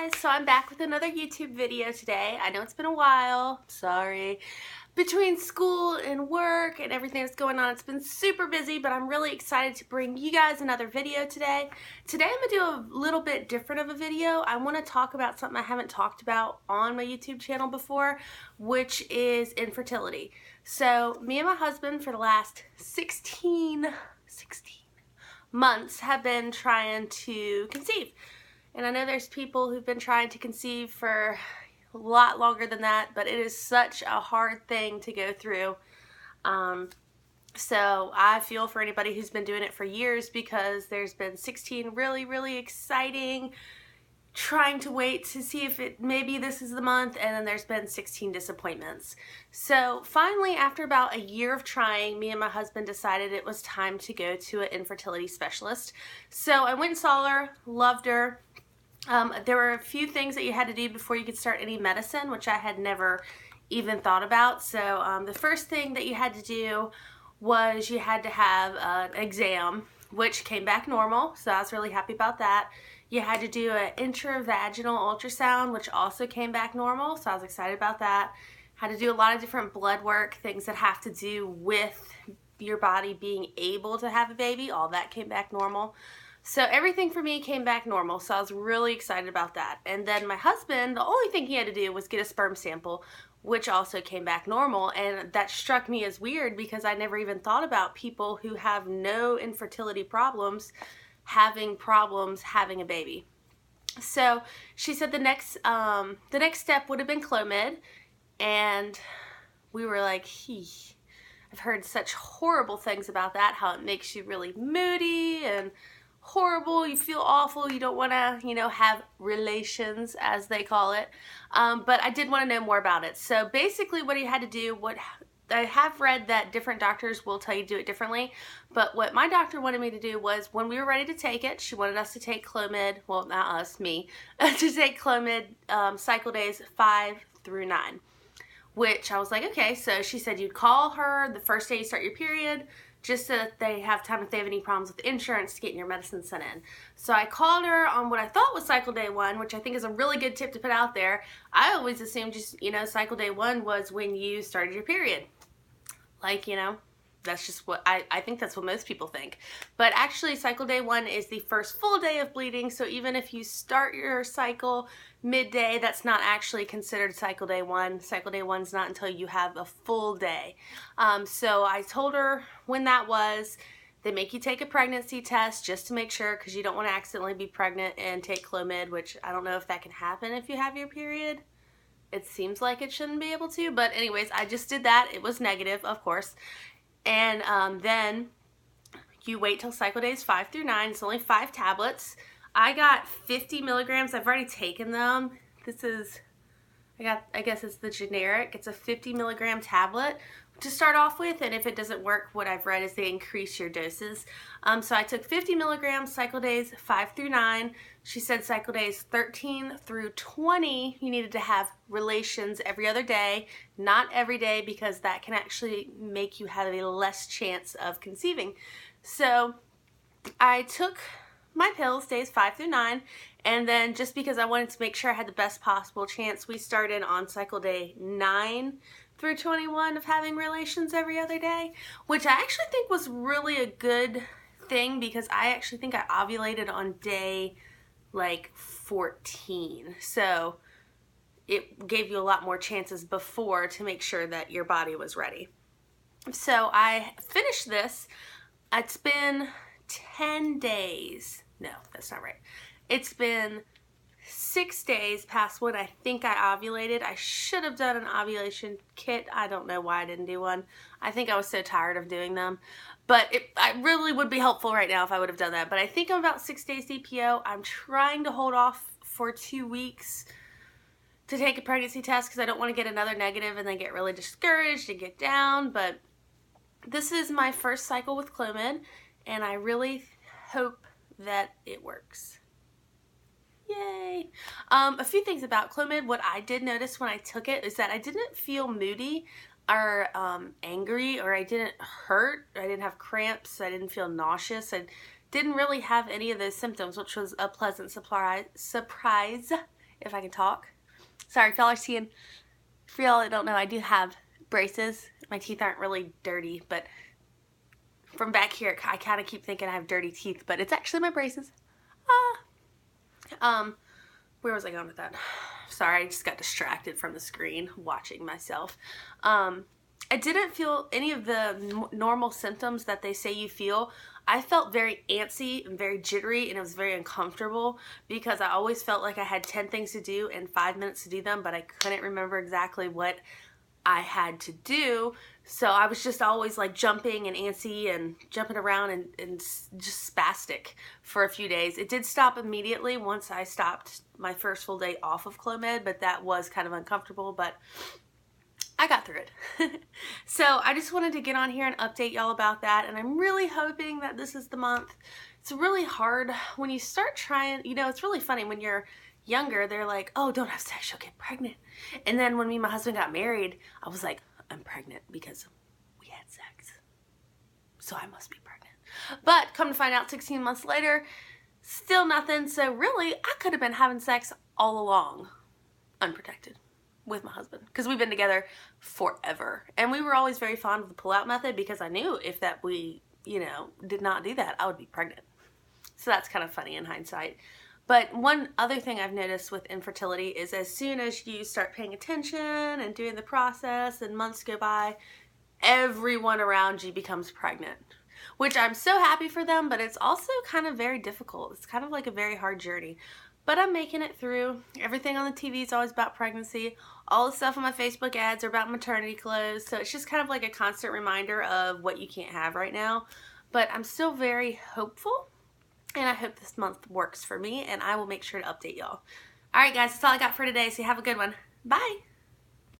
guys, so I'm back with another YouTube video today. I know it's been a while, sorry. Between school and work and everything that's going on, it's been super busy, but I'm really excited to bring you guys another video today. Today I'm going to do a little bit different of a video. I want to talk about something I haven't talked about on my YouTube channel before, which is infertility. So me and my husband for the last 16 months have been trying to conceive. And I know there's people who've been trying to conceive for a lot longer than that, but it is such a hard thing to go through. So I feel for anybody who's been doing it for years, because there's been 16 really exciting, trying to wait to see if maybe this is the month, and then there's been 16 disappointments. So finally, after about a year of trying, me and my husband decided it was time to go to an infertility specialist. So I went and saw her, loved her. There were a few things that you had to do before you could start any medicine, which I had never even thought about. So the first thing that you had to do was you had to have an exam, which came back normal, so I was really happy about that. You had to do an intravaginal ultrasound, which also came back normal, so I was excited about that. Had to do a lot of different blood work, things that have to do with your body being able to have a baby. All that came back normal. So everything for me came back normal, so I was really excited about that. And then my husband, the only thing he had to do was get a sperm sample, which also came back normal. And that struck me as weird, because I never even thought about people who have no infertility problems having having a baby. So she said the next step would have been Clomid, and we were like, I've heard such horrible things about that, how it makes you really moody and horrible, you feel awful, you don't want to, have relations, as they call it, but I did want to know more about it. So basically what you had to do, I have read that different doctors will tell you to do it differently, but what my doctor wanted me to do was, when we were ready to take it, she wanted us to take Clomid, well, not us, me, to take Clomid cycle days 5 through 9, which I was like, okay. So she said you'd call her the first day you start your period, just so that they have time if they have any problems with insurance to getting your medicine sent in. So I called her on what I thought was cycle day 1, which I think is a really good tip to put out there. I always assumed just, cycle day 1 was when you started your period. Like, that's just what, I think that's what most people think. But actually, cycle day 1 is the first full day of bleeding, so even if you start your cycle midday, that's not actually considered cycle day 1. Cycle day 1's not until you have a full day. So I told her when that was. They make you take a pregnancy test just to make sure, because you don't want to accidentally be pregnant and take Clomid, which I don't know if that can happen if you have your period. It seems like it shouldn't be able to, but anyways, I just did that. It was negative, of course. And then you wait till cycle days 5 through 9. It's only 5 tablets. I got 50 milligrams. I've already taken them. This is, I guess it's the generic. It's a 50 milligram tablet to start off with, and if it doesn't work, what I've read is they increase your doses. So I took 50 milligrams cycle days 5 through 9. She said cycle days 13 through 20, you needed to have relations every other day, not every day, because that can actually make you have a less chance of conceiving. So I took my pills days 5 through 9, and then just because I wanted to make sure I had the best possible chance, we started on cycle day 9 through 21 of having relations every other day, which I actually think was really a good thing, because I actually think I ovulated on day like 14. So it gave you a lot more chances before to make sure that your body was ready. So I finished this. It's been 10 days. No, that's not right. It's been 6 days past when I think I ovulated. I should have done an ovulation kit. I don't know why I didn't do one. I think I was so tired of doing them. But it really would be helpful right now if I would have done that. But I think I'm about 6 days DPO. I'm trying to hold off for 2 weeks to take a pregnancy test, because I don't want to get another negative and then get really discouraged and get down. But this is my first cycle with Clomid, and I really hope that it works. Yay! A few things about Clomid. What I did notice when I took it is that I didn't feel moody or angry, or I didn't hurt, I didn't have cramps, I didn't feel nauseous, I didn't really have any of those symptoms, which was a pleasant surprise if I can talk. Sorry, if y'all are seeing, for y'all that don't know, I do have braces. My teeth aren't really dirty, but from back here, I kind of keep thinking I have dirty teeth, but it's actually my braces. Where was I going with that? Sorry, I just got distracted from the screen watching myself. I didn't feel any of the normal symptoms that they say you feel. I felt very antsy and very jittery, and it was very uncomfortable because I always felt like I had 10 things to do and 5 minutes to do them, but I couldn't remember exactly what I had to do. So I was just always like jumping and antsy and jumping around and just spastic for a few days. It did stop immediately once I stopped my first full day off of Clomid, but that was kind of uncomfortable, but I got through it. So I just wanted to get on here and update y'all about that, and I'm really hoping that this is the month. It's really hard when you start trying, you know, it's really funny when you're younger, they're like, oh, don't have sex, you'll get pregnant. And then when me and my husband got married, I was like, I'm pregnant because we had sex, so I must be pregnant. But come to find out 16 months later, still nothing. So really, I could have been having sex all along, unprotected, with my husband, because we've been together forever. And we were always very fond of the pull-out method because I knew if that we, you know, did not do that, I would be pregnant. So that's kind of funny in hindsight. But one other thing I've noticed with infertility is as soon as you start paying attention and doing the process and months go by, everyone around you becomes pregnant, which I'm so happy for them, but it's also kind of very difficult. It's kind of like a very hard journey. But I'm making it through. Everything on the TV is always about pregnancy. All the stuff on my Facebook ads are about maternity clothes. So it's just kind of like a constant reminder of what you can't have right now. But I'm still very hopeful. And I hope this month works for me, and I will make sure to update y'all. All right, guys, that's all I got for today, so have a good one. Bye.